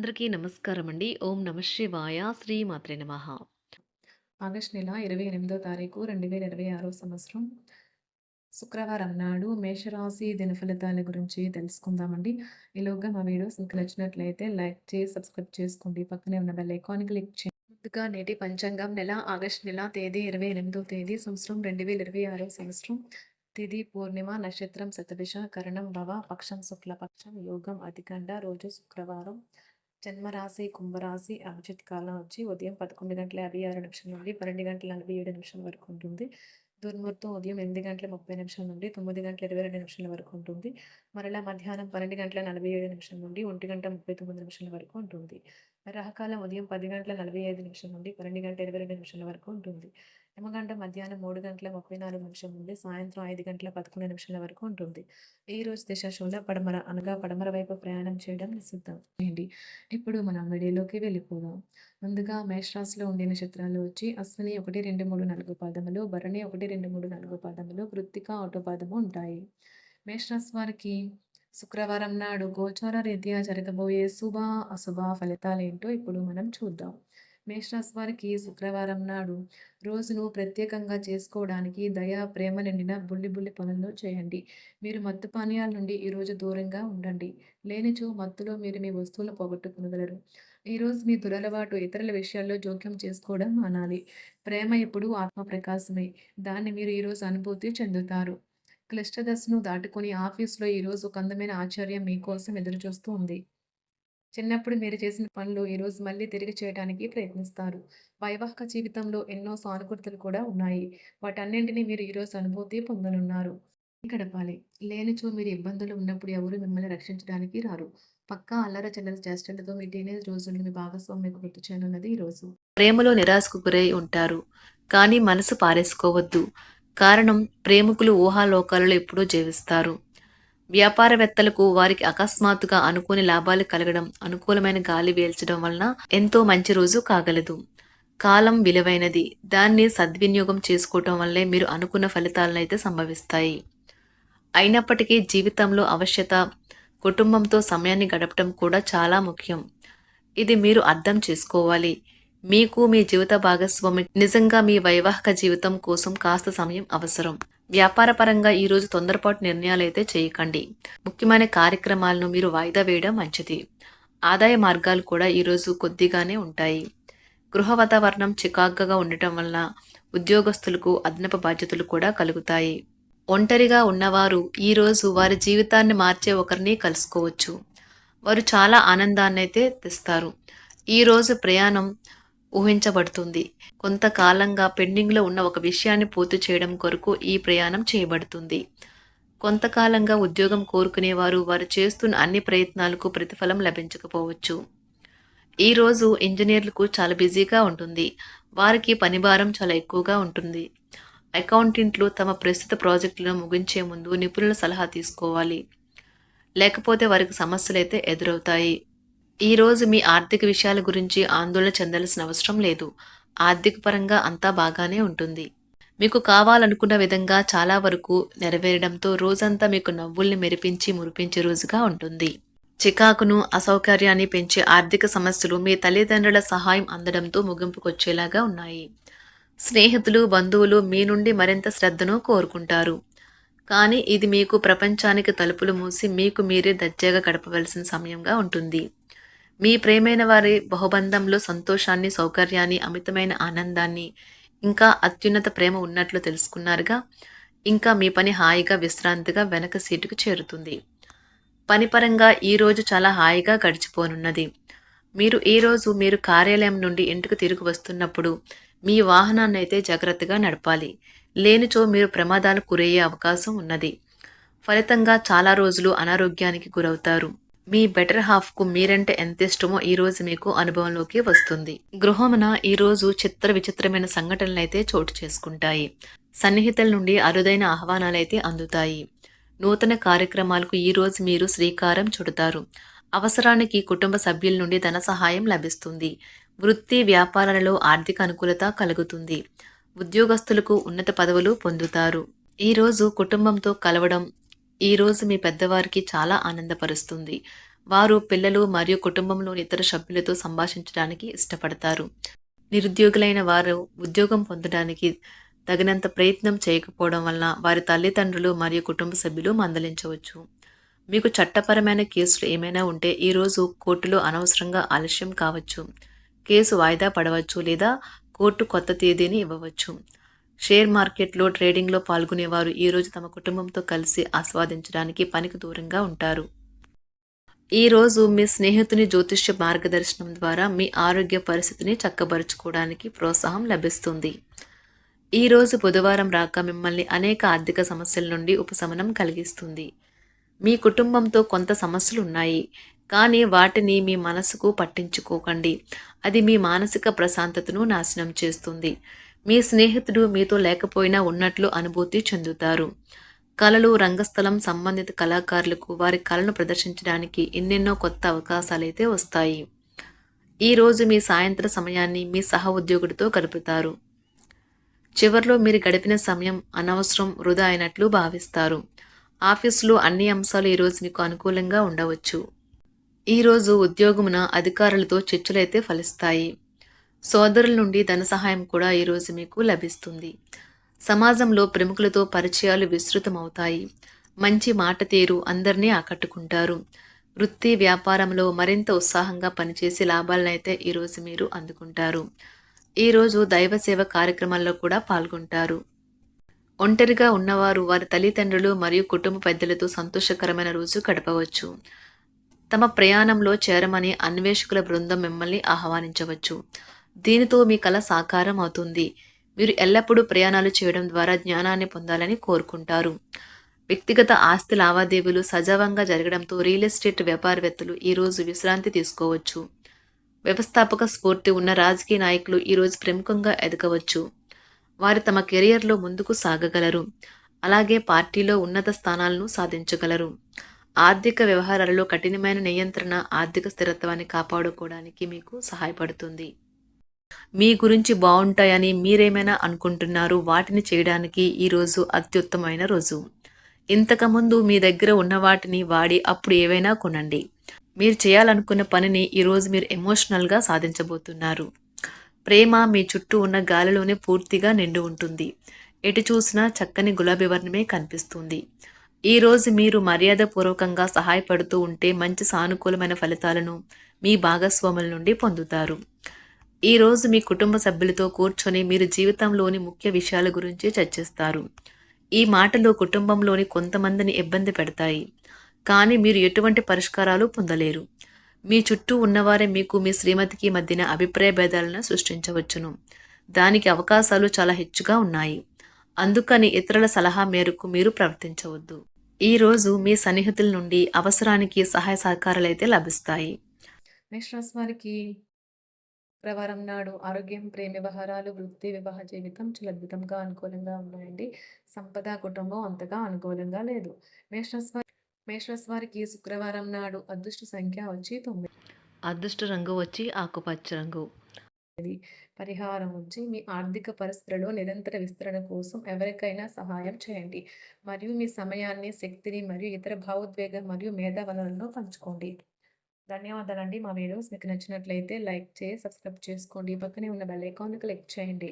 అందరికీ నమస్కారం అండి. ఓం నమః శివాయ. శ్రీ మాత్రే నమః. ఆగస్టు నెల 28వ తారీఖు 2026 సంవత్సరం శుక్రవారం నాడు మేషరాశి దినఫలితాల గురించి తెలుసుకుందామండి. ఈలోగా మా వీడియోస్ మీకు నచ్చినట్లయితే లైక్ చేసి, సబ్స్క్రైబ్ చేసుకోండి. పక్కనే ఉన్న బెల్ ఐకాన్ క్లిక్ చేయండి. ముందుగా నేటి పంచాంగం నెల ఆగస్టు నెల తేదీ 28వ తేదీ సంవత్సరం 2026 సంవత్సరం తిథి పూర్ణిమ నక్షత్రం శతభిష కరణం భవ పక్షం శుక్లపక్షం యోగం అధికండ రోజు శుక్రవారం జన్మరాశి కుంభరాశి అభిజిత్ కాలం వచ్చి ఉదయం 11:56 నుండి 12:47 వరకు ఉంటుంది. దుర్ముహూర్తం ఉదయం 8:30 నుండి 9:22 వరకు ఉంటుంది. మరలా మధ్యాహ్నం 12:47 నుండి 1:39 వరకు ఉంటుంది. రాహుకాలం ఉదయం 10:45 నుండి 12:22 వరకు ఉంటుంది. యమగంట మధ్యాహ్నం 3:34 నుండి సాయంత్రం 5:11 వరకు ఉంటుంది. ఈ రోజు దిశ శూల పడమర అనగా పడమర వైపు ప్రయాణం చేయడం నిషిద్ధం. ఇప్పుడు మనం వీడియోలోకి వెళ్ళిపోదాం. ముందుగా మేషరాశిలో ఉండే నక్షత్రాలు వచ్చి అశ్విని 1, 2, 3, 4 పాదములు, భరణి 1, 2, 3, 4 పాదములు, కృత్తిక 1 పాదము ఉంటాయి. మేషరాశి వారికి శుక్రవారం నాడు గోచార రీత్యా జరగబోయే శుభ అశుభ ఫలితాలేంటో ఇప్పుడు మనం చూద్దాం. మేషరాశి వారికి శుక్రవారం నాడు రోజును ప్రత్యేకంగా చేసుకోవడానికి దయ, ప్రేమ నిండిన బుల్లి పనులను చేయండి. మీరు మత్తు పానీయాల నుండి ఈరోజు దూరంగా ఉండండి. లేనిచో మత్తులో మీరు మీ వస్తువులను పోగొట్టుకునగలరు. ఈరోజు మీ దురలవాటు ఇతరుల విషయాల్లో జోక్యం చేసుకోవడం మానాలి. ప్రేమ ఎప్పుడు ఆత్మ ప్రకాశమే. దాన్ని మీరు ఈరోజు అనుభూతి చెందుతారు. క్లిష్ట దశను దాటుకొని ఆఫీస్లో ఈరోజు ఒక అందమైన ఆశ్చర్యం మీకోసం ఎదురుచూస్తూ ఉంది. చిన్నప్పుడు మీరు చేసిన పనులు ఈరోజు మళ్ళీ తిరిగి చేయడానికి ప్రయత్నిస్తారు. వైవాహిక జీవితంలో ఎన్నో సానుకూలతలు కూడా ఉన్నాయి. వాటన్నింటినీ మీరు ఈరోజు అనుభూతి పొందనున్నారు. గడపాలి. లేనిచో మీరు ఇబ్బందులు ఉన్నప్పుడు ఎవరు మిమ్మల్ని రక్షించడానికి రారు. పక్కా అల్లర చిల్లర చేష్టలతో మీ టీనేజ్ రోజులు మీ భాగస్వామి గుర్తు చేయనున్నది ఈరోజు. ప్రేమలో నిరాశకు గురై ఉంటారు. కానీ మనసు పారేసుకోవద్దు. కారణం ప్రేమికులు ఊహాలోకాలలో ఎప్పుడూ జీవిస్తారు. వ్యాపారవేత్తలకు వారికి అకస్మాత్తుగా అనుకోని లాభాలు కలగడం, అనుకూలమైన గాలి వీల్చడం వలన ఎంతో మంచి రోజు కాగలదు. కాలం విలువైనది. దాన్ని సద్వినియోగం చేసుకోవటం వల్లే మీరు అనుకున్న ఫలితాలనైతే సంభవిస్తాయి. అయినప్పటికీ జీవితంలో అవశ్యత కుటుంబంతో సమయాన్ని గడపటం కూడా చాలా ముఖ్యం. ఇది మీరు అర్థం చేసుకోవాలి. మీకు మీ జీవిత భాగస్వామి నిజంగా మీ వైవాహిక జీవితం కోసం కాస్త సమయం అవసరం. వ్యాపారపరంగా ఈరోజు తొందరపాటు నిర్ణయాలైతే చేయకండి. ముఖ్యమైన కార్యక్రమాలను మీరు వాయిదా వేయడం మంచిది. ఆదాయ మార్గాలు కూడా ఈరోజు కొద్దిగానే ఉంటాయి. గృహ వాతావరణం చికాకుగా ఉండటం వలన ఉద్యోగస్తులకు అదనపు బాధ్యతలు కూడా కలుగుతాయి. ఒంటరిగా ఉన్నవారు ఈరోజు వారి జీవితాన్ని మార్చే ఒకరిని కలుసుకోవచ్చు. వారు చాలా ఆనందాన్నైతే తెస్తారు. ఈరోజు ప్రయాణం ఊహించబడుతుంది. కొంతకాలంగా పెండింగ్లో ఉన్న ఒక విషయాన్ని పూర్తి చేయడం కొరకు ఈ ప్రయాణం చేయబడుతుంది. కొంతకాలంగా ఉద్యోగం కోరుకునేవారు వారు చేస్తున్న అన్ని ప్రయత్నాలకు ప్రతిఫలం లభించకపోవచ్చు. ఈరోజు ఇంజనీర్లకు చాలా బిజీగా ఉంటుంది. వారికి పనిభారం చాలా ఎక్కువగా ఉంటుంది. అకౌంటెంట్లు తమ ప్రస్తుత ప్రాజెక్టులను ముగించే ముందు నిపుణుల సలహా తీసుకోవాలి. లేకపోతే వారికి సమస్యలైతే ఎదురవుతాయి. ఈరోజు మీ ఆర్థిక విషయాల గురించి ఆందోళన చెందాల్సిన అవసరం లేదు. ఆర్థిక పరంగా అంతా బాగానే ఉంటుంది. మీకు కావాలనుకున్న విధంగా చాలా వరకు నెరవేరడంతో రోజంతా మీకు నవ్వుల్ని మెరిపించి మురిపించే రోజుగా ఉంటుంది. చికాకును, అసౌకర్యాన్ని పెంచే ఆర్థిక సమస్యలు మీ తల్లిదండ్రుల సహాయం అందడంతో ముగింపుకొచ్చేలాగా ఉన్నాయి. స్నేహితులు, బంధువులు మీ నుండి మరింత శ్రద్ధను కోరుకుంటారు. కానీ ఇది మీకు ప్రపంచానికి తలుపులు మూసి మీకు మీరే దర్జాగా గడపవలసిన సమయంగా ఉంటుంది. మీ ప్రేమైన వారి బహుబంధంలో సంతోషాన్ని, సౌకర్యాన్ని, అమితమైన ఆనందాన్ని, ఇంకా అత్యున్నత ప్రేమ ఉన్నట్లు తెలుసుకున్నారుగా. ఇంకా మీ పని హాయిగా విశ్రాంతిగా వెనక సీటుకు చేరుతుంది. పనిపరంగా ఈరోజు చాలా హాయిగా గడిచిపోనున్నది. మీరు కార్యాలయం నుండి ఇంటికి తిరిగి వస్తున్నప్పుడు మీ వాహనాన్ని అయితే జాగ్రత్తగా నడపాలి. లేనిచో మీరు ప్రమాదాలకు గురయ్యే అవకాశం ఉన్నది. ఫలితంగా చాలా రోజులు అనారోగ్యానికి గురవుతారు. మీ బెటర్ హాఫ్కు మీరంటే ఎంత ఇష్టమో ఈరోజు మీకు అనుభవంలోకి వస్తుంది. గృహమున ఈరోజు విచిత్రమైన సంఘటనలైతే చోటు చేసుకుంటాయి. సన్నిహితుల నుండి అరుదైన ఆహ్వానాలైతే అందుతాయి. నూతన కార్యక్రమాలకు ఈరోజు మీరు శ్రీకారం చుడతారు. అవసరానికి కుటుంబ సభ్యుల నుండి ధన సహాయం లభిస్తుంది. వృత్తి వ్యాపారాలలో ఆర్థిక అనుకూలత కలుగుతుంది. ఉద్యోగస్తులకు ఉన్నత పదవులు పొందుతారు. ఈరోజు కుటుంబంతో కలవడం ఈరోజు మీ పెద్దవారికి చాలా ఆనందపరుస్తుంది. వారు పిల్లలు మరియు కుటుంబంలోని ఇతర సభ్యులతో సంభాషించడానికి ఇష్టపడతారు. నిరుద్యోగులైన వారు ఉద్యోగం పొందడానికి తగినంత ప్రయత్నం చేయకపోవడం వలన వారి తల్లిదండ్రులు మరియు కుటుంబ సభ్యులు మందలించవచ్చు. మీకు చట్టపరమైన కేసులు ఏమైనా ఉంటే ఈరోజు కోర్టులో అనవసరంగా ఆలస్యం కావచ్చు. కేసు వాయిదా పడవచ్చు లేదా కోర్టు కొత్త తేదీని ఇవ్వవచ్చు. షేర్ మార్కెట్లో ట్రేడింగ్లో పాల్గొనేవారు ఈరోజు తమ కుటుంబంతో కలిసి ఆస్వాదించడానికి పనికి దూరంగా ఉంటారు. ఈరోజు మీ స్నేహితుని జ్యోతిష్య మార్గదర్శనం ద్వారా మీ ఆరోగ్య పరిస్థితిని చక్కబరుచుకోవడానికి ప్రోత్సాహం లభిస్తుంది. ఈరోజు బుధవారం రాక మిమ్మల్ని అనేక ఆర్థిక సమస్యల నుండి ఉపశమనం కలిగిస్తుంది. మీ కుటుంబంతో కొంత సమస్యలు ఉన్నాయి, కానీ వాటిని మీ మనసుకు పట్టించుకోకండి. అది మీ మానసిక ప్రశాంతతను నాశనం చేస్తుంది. మీ స్నేహితుడు మీతో లేకపోయినా ఉన్నట్లు అనుభూతి చెందుతారు. కళలు, రంగస్థలం సంబంధిత కళాకారులకు వారి కళను ప్రదర్శించడానికి ఎన్నెన్నో కొత్త అవకాశాలైతే వస్తాయి. ఈరోజు మీ సాయంత్రం సమయాన్ని మీ సహ ఉద్యోగుడితో గడుపుతారు. చివర్లో మీరు గడిపిన సమయం అనవసరం, వృధా అయినట్లు భావిస్తారు. ఆఫీసులో అన్ని అంశాలు ఈరోజు మీకు అనుకూలంగా ఉండవచ్చు. ఈరోజు ఉద్యోగమున అధికారులతో చర్చలైతే ఫలిస్తాయి. సోదరుల నుండి ధన సహాయం కూడా ఈరోజు మీకు లభిస్తుంది. సమాజంలో ప్రముఖులతో పరిచయాలు విస్తృతమవుతాయి. మంచి మాట తీరు అందరినీ ఆకట్టుకుంటారు. వృత్తి వ్యాపారంలో మరింత ఉత్సాహంగా పనిచేసి లాభాలనైతే ఈరోజు మీరు అందుకుంటారు. ఈరోజు దైవ సేవ కార్యక్రమాల్లో కూడా పాల్గొంటారు. ఒంటరిగా ఉన్నవారు వారి తల్లిదండ్రులు మరియు కుటుంబ పెద్దలతో సంతోషకరమైన రోజు గడపవచ్చు. తమ ప్రయాణంలో చేరమని అన్వేషకుల బృందం మిమ్మల్ని ఆహ్వానించవచ్చు. దీనితో మీ కల సాకారం అవుతుంది. మీరు ఎల్లప్పుడూ ప్రయాణాలు చేయడం ద్వారా జ్ఞానాన్ని పొందాలని కోరుకుంటారు. వ్యక్తిగత ఆస్తి లావాదేవీలు సజావంగా జరగడంతో రియల్ ఎస్టేట్ వ్యాపారవేత్తలు ఈరోజు విశ్రాంతి తీసుకోవచ్చు. వ్యవస్థాపక స్ఫూర్తి ఉన్న రాజకీయ నాయకులు ఈరోజు ప్రముఖంగా ఎదగవచ్చు. వారు తమ కెరియర్లో ముందుకు సాగగలరు. అలాగే పార్టీలో ఉన్నత స్థానాలను సాధించగలరు. ఆర్థిక వ్యవహారాలలో కఠినమైన నియంత్రణ ఆర్థిక స్థిరత్వాన్ని కాపాడుకోవడానికి మీకు సహాయపడుతుంది. మీ గురించి బాగుంటాయని మీరేమైనా అనుకుంటున్నారు, వాటిని చేయడానికి ఈరోజు అత్యుత్తమైన రోజు. ఇంతకుముందు మీ దగ్గర ఉన్న వాటిని వాడి అప్పుడు ఏవైనా కొనండి. మీరు చేయాలనుకున్న పనిని ఈరోజు మీరు ఎమోషనల్గా సాధించబోతున్నారు. ప్రేమ మీ చుట్టూ ఉన్న గాలిలోనే పూర్తిగా నిండి ఉంటుంది. ఎటు చూసినా చక్కని గులాబీ వర్ణమే కనిపిస్తుంది. ఈరోజు మీరు మర్యాదపూర్వకంగా సహాయపడుతూ ఉంటే మంచి సానుకూలమైన ఫలితాలను మీ భాగస్వాముల నుండి పొందుతారు. ఈరోజు మీ కుటుంబ సభ్యులతో కూర్చొని మీరు జీవితంలోని ముఖ్య విషయాల గురించి చర్చిస్తారు. ఈ మాటలు కుటుంబంలోని కొంతమందిని ఇబ్బంది పెడతాయి, కానీ మీరు ఎటువంటి పరిష్కారాలు పొందలేరు. మీ చుట్టూ ఉన్నవారే మీకు మీ శ్రీమతికి మధ్యన అభిప్రాయ భేదాలను సృష్టించవచ్చును. దానికి అవకాశాలు చాలా హెచ్చుగా ఉన్నాయి. అందుకని ఇతరుల సలహా మేరకు మీరు ప్రవర్తించవద్దు. ఈరోజు మీ సన్నిహితుల నుండి అవసరానికి సహాయ సహకారాలైతే లభిస్తాయి. మేషరాశి వారికి శుక్రవారం నాడు ఆరోగ్యం, ప్రేమ వ్యవహారాలు, వృత్తి, వివాహ జీవితం చాలా అద్భుతంగా అనుకూలంగా ఉన్నాయండి. సంపద, కుటుంబం అంతగా అనుకూలంగా లేదు. మేషరాశి వారికి శుక్రవారం నాడు అదృష్ట సంఖ్య వచ్చి 9. అదృష్ట రంగు వచ్చి ఆకుపచ్చ రంగు. పరిహారం వచ్చి మీ ఆర్థిక పరిస్థితులలో నిరంతర విస్తరణ కోసం ఎవరికైనా సహాయం చేయండి. మరియు మీ సమయాన్ని, శక్తిని మరియు ఇతర భావోద్వేగం మరియు మేధా వనరులను పంచుకోండి. ధన్యవాదాలండి. మా వీడియోస్ మీకు నచ్చినట్లయితే లైక్ చేసి సబ్స్క్రైబ్ చేసుకోండి. పక్కనే ఉన్న బెల్ ఐకాన్ క్లిక్ చేయండి.